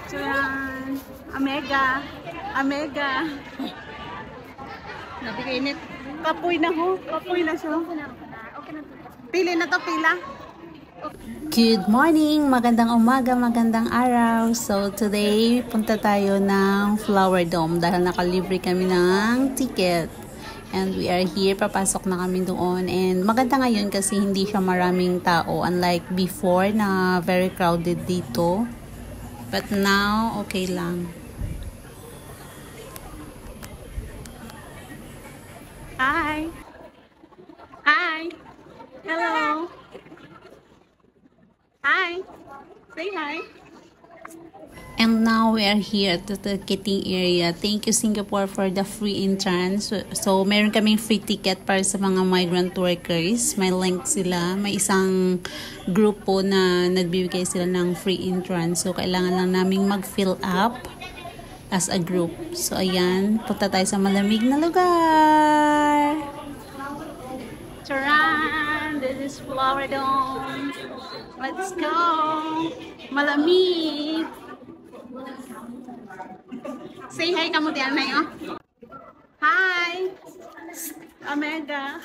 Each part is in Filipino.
Tcharan! Amega! Amega! Napikainit. Kapoy na ho. Kapoy na siya. Pili na to, pila. Good morning! Magandang umaga, magandang araw. So today, punta tayo ng Flower Dome dahil nakalibre kami ng ticket. And we are here, papasok na kami doon. And maganda ngayon kasi hindi siya maraming tao. Unlike before na very crowded dito. But now, okay lang. Hi! Hi! Hello! Hi! Say hi! And now we are here at the ticketing area. Thank you Singapore for the free entrance. So meron kaming free ticket para sa mga migrant workers. May link sila. May isang grupo na nagbibigay sila ng free entrance. So kailangan lang naming mag-fill up as a group. So ayan, punta tayo sa malamig na lugar. Tcharan! This is Flower Dome. Let's go! Malamig! Say hi kamu diyan na yun. Hi! Amega!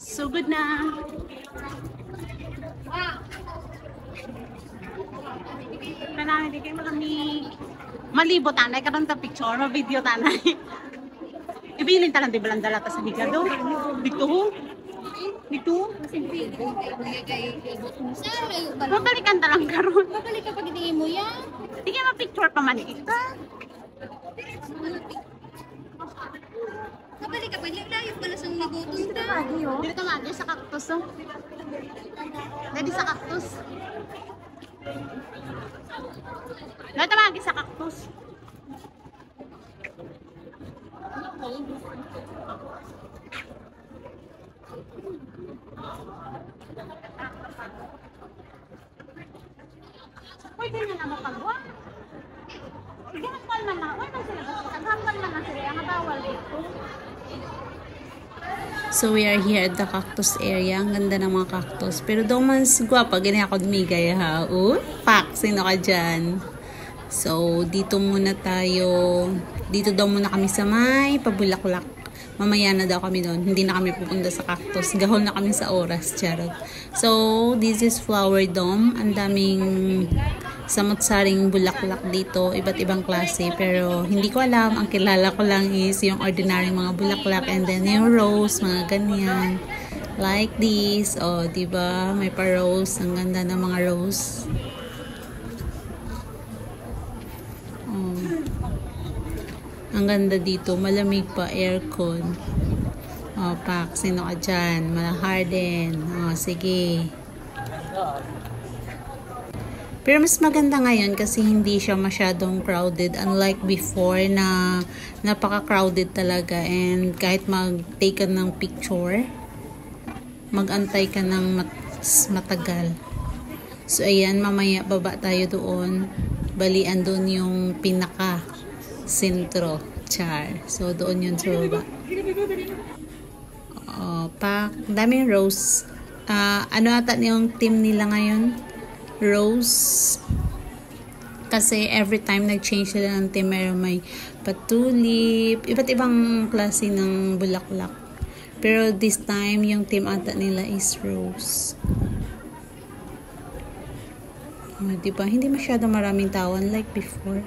So good na! Kanang hindi kayo malamig. Malibo tanay, karon ta picture, ma-video tanay. Ibilin talang di balandala ta sa higado. Dito ho. Dito. Mabalikan talang karon. Babalik ka pag hindi mo yan. Hindi kayo ma-picture pa man kita. Babalik ka pag layo pala sa nagutong ta. Dito ka magi sa cactus. Oh. Dito sa cactus. Dito magi sa cactus. Pwede na naman pagwa. Ginagpal na na. Wala sila. Naghambal na sila. Ang bawal dito. So we are here at the cactus area. Ang ganda ng mga cactus. Pero daw mas guwapa. Ganyan ako dumigay ha. Pak! Sino ka dyan? So dito muna tayo. Dito daw muna kami sa may pabulaklak. Mamaya na daw kami doon. Hindi na kami pupunta sa cactus. Gahol na kami sa oras. Charot. So this is Flower Dome. Ang daming samot-saring bulaklak dito, iba't ibang klase, pero hindi ko alam, ang kilala ko lang is yung ordinary mga bulaklak, and then yung rose, mga ganyan like this, diba, may pa rose, ang ganda ng mga rose. Ang ganda dito, malamig pa, aircon. Pak, sino ka dyan? Harden. Sige. Pero mas maganda ngayon kasi hindi siya masyadong crowded, unlike before na napaka-crowded talaga, and kahit mag-take ka ng picture, mag-antay ka ng matagal. So ayan, mamaya baba tayo doon. Balian doon yung pinaka sentro, char. So doon yun sa baba. Daming rose. Ano ata yung team nila ngayon? Rose, kasi every time nag-change sila ng team, may patulip, iba't ibang klase ng bulaklak, pero this time yung team ata nila is rose. Diba, hindi masyado maraming tao like before.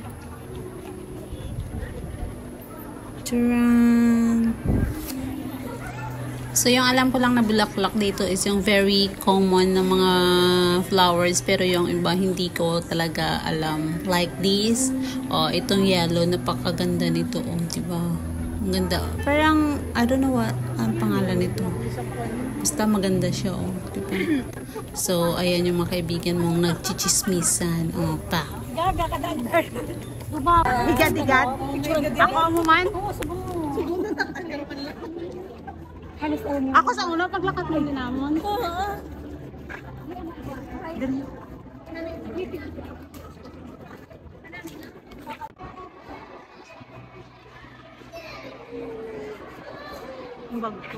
Tcharan! So, yung alam ko lang na bulaklak dito is yung very common na mga flowers, pero yung iba hindi ko talaga alam. Like this, itong yellow, napakaganda nito, diba? Ang ganda. Parang, I don't know what ang pangalan nito. Basta maganda siya, diba? So, ayan yung mga kaibigan mong nagchichismisan. Pa. Igad-igad. Ako mo man. Ako sa una, paglakat mo din naman. Ang bag ko.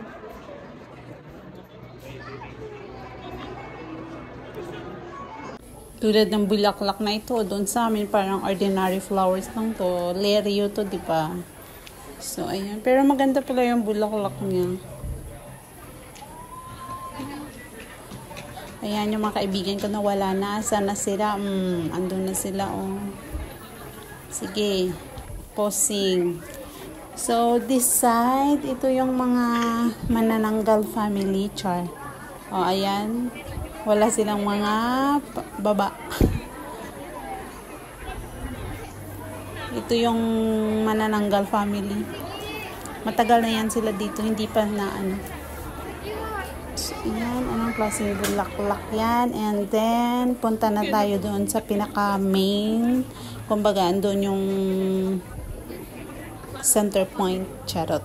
Tulad ng bulaklak na ito, doon sa amin parang ordinary flowers lang to. Lereo to, di ba? So, ayan. Pero maganda pala yung bulaklak niya. Ayan, yung mga kaibigan ko na wala na. Sana sila? Andun na sila, oh. Sige. Posing. So, this side, ito yung mga manananggal family, char. O, ayan. Wala silang mga baba. Ito yung manananggal family. Matagal na yan sila dito. Hindi pa na ano. So, ayan. Anong klaseng bulaklak yan. And then, punta na tayo doon sa pinaka-main. Kumbaga, doon yung center point. Charot.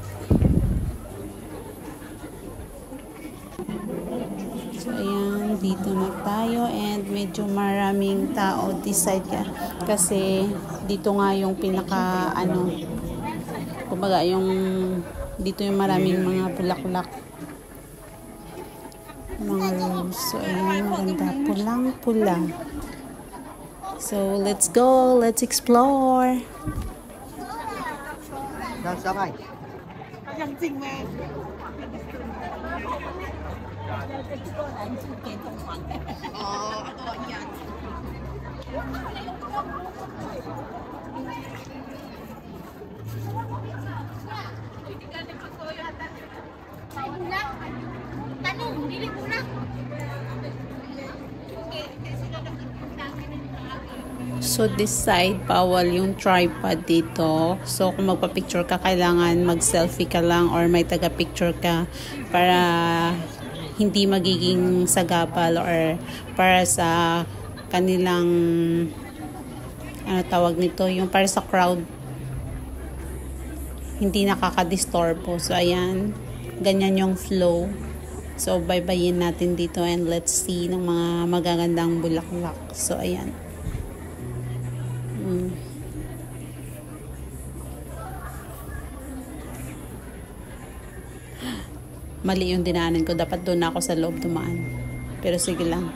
So, ayan, dito na tayo and medyo maraming tao this side ka. Kasi dito nga yung pinaka kumbaga yung dito yung maraming mga bulaklak, mga rose. So, ayan, maganda. Pulang-pula. So, let's go. Let's explore. Sakay. Tanong, dili ko na. So, this side, bawal yung tripod dito. So, kung magpa-picture ka, kailangan mag-selfie ka lang or may taga-picture ka para hindi magiging sagabal or para sa kanilang tawag nito, yung para sa crowd. Hindi nakaka-disturbo. So, ayan. Ganyan yung flow. So, baybayin natin dito and let's see ng mga magagandang bulaklak. So, ayan. Mali yung dinaanan ko. Dapat doon ako sa loob dumaan. Pero sige lang.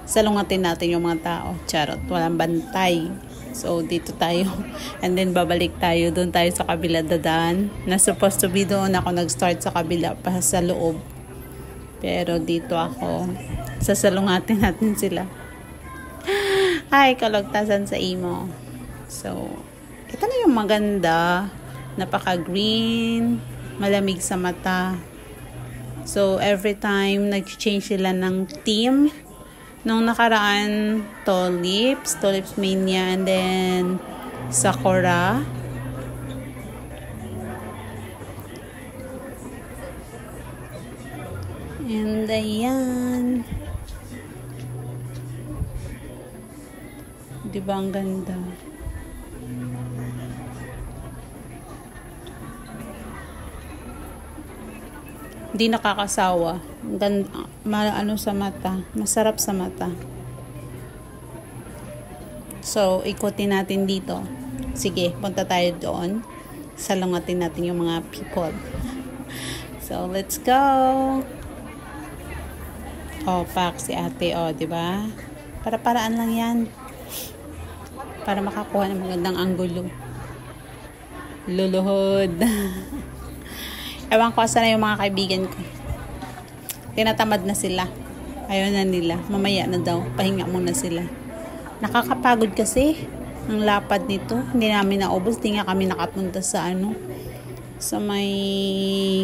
Salungatin natin yung mga tao. Charot. Walang bantay. So, dito tayo. And then, babalik tayo. Doon tayo sa kabila dadaan. Na supposed to be doon ako nag-start sa kabila pa sa loob. Pero dito ako. Sasalungatin natin sila. Ay, kalagtasan sa imo. So, ito na yung maganda. Napaka-green. Malamig sa mata. So, every time nag-change sila ng theme. Nung nakaraan, Tulips Mania, and then Sakura. And ayan. Diba ang ganda? Hindi nakakasawa. Ano sa mata. Masarap sa mata. So, ikutin natin dito. Sige, punta tayo doon. Salungatin natin yung mga people. So, let's go. Oh, pak si ate. Oh, diba? Para-paraan lang yan. Para makakuha ng magandang anggulo. Luluhod. Ewan ko sana yung mga kaibigan ko. Tinatamad na sila. Ayaw na nila. Mamaya na daw. Pahinga muna sila. Nakakapagod kasi. Ang lapad nito. Hindi namin naubos. Hindi nga kami nakapunta sa sa may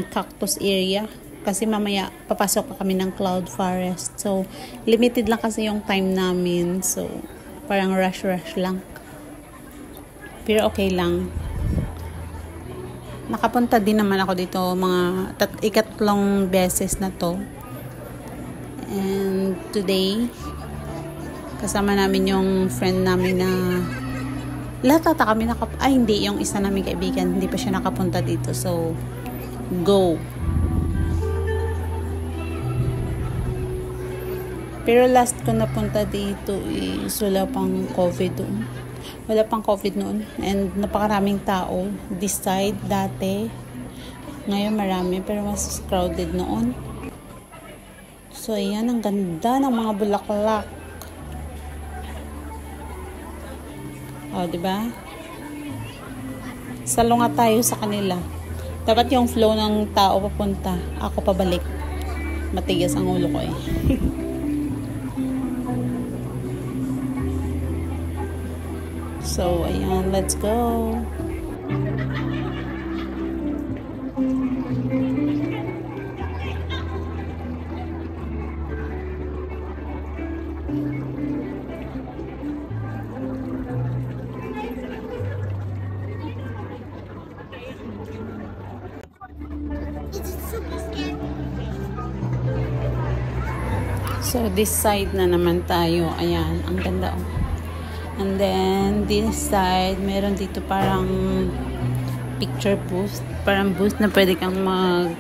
cactus area. Kasi mamaya papasok pa kami ng cloud forest. So, limited lang kasi yung time namin. So, parang rush lang. Pero okay lang. Nakapunta din naman ako dito mga ikatlong beses na to. And today, kasama namin yung friend namin na lahat ata kami hindi, yung isa namin kaibigan, hindi pa siya nakapunta dito. So, go! Pero last ko napunta dito is wala pang COVID doon. Wala pang COVID noon. And napakaraming tao. This side, dati. Ngayon marami. Pero mas crowded noon. So, ayan. Ang ganda ng mga bulaklak. O, di ba? Salungat tayo sa kanila. Dapat yung flow ng tao papunta. Ako pabalik. Matigas ang ulo ko eh. So, ayan. Let's go. So, this side na naman tayo. Ayan, ang ganda oh. And then, this side, meron dito parang picture booth. Parang booth na pwede kang mag-picture.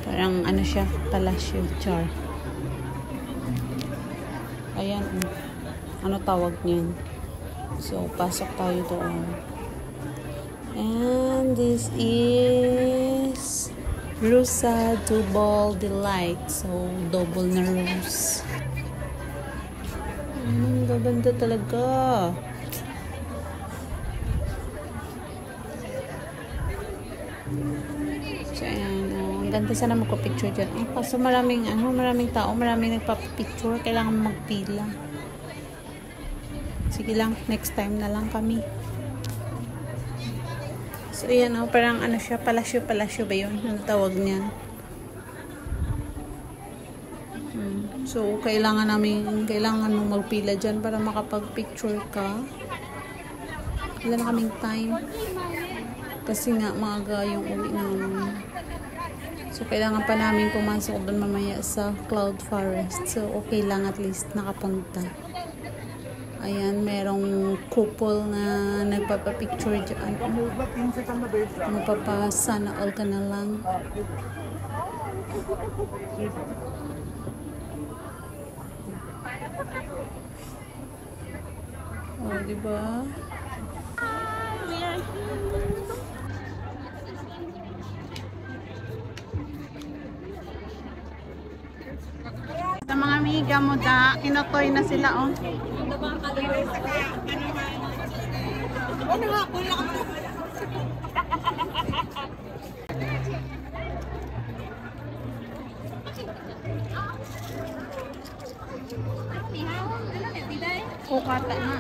Parang ano siya, palasyo, char. Ayan, ano tawag niyan? So, pasok tayo doon. And this is Rosa Double Delight. So, double na rose. Gaganda talaga. So, ayan. Ang ganda sana magpa-picture dyan. Kaso maraming tao, maraming nagpa-picture. Kailangan magpila. Sige lang, next time na lang kami. So, ayan o, parang ano siya, palasyo ba yun? Ano tawag niyan? So, kailangan mong magpila dyan para makapag-picture ka. Wala na kaming time. Kasi nga, maaga yung uwi namin. So, kailangan pa namin pumasok doon mamaya sa Cloud Forest. So, okay lang at least nakapunta. Ayan, merong couple na nagpapapicture dyan. Mapapasana all ka na lang. Oh, diba? Sa mga amiga mo da, inotoy na sila oh. O kata na.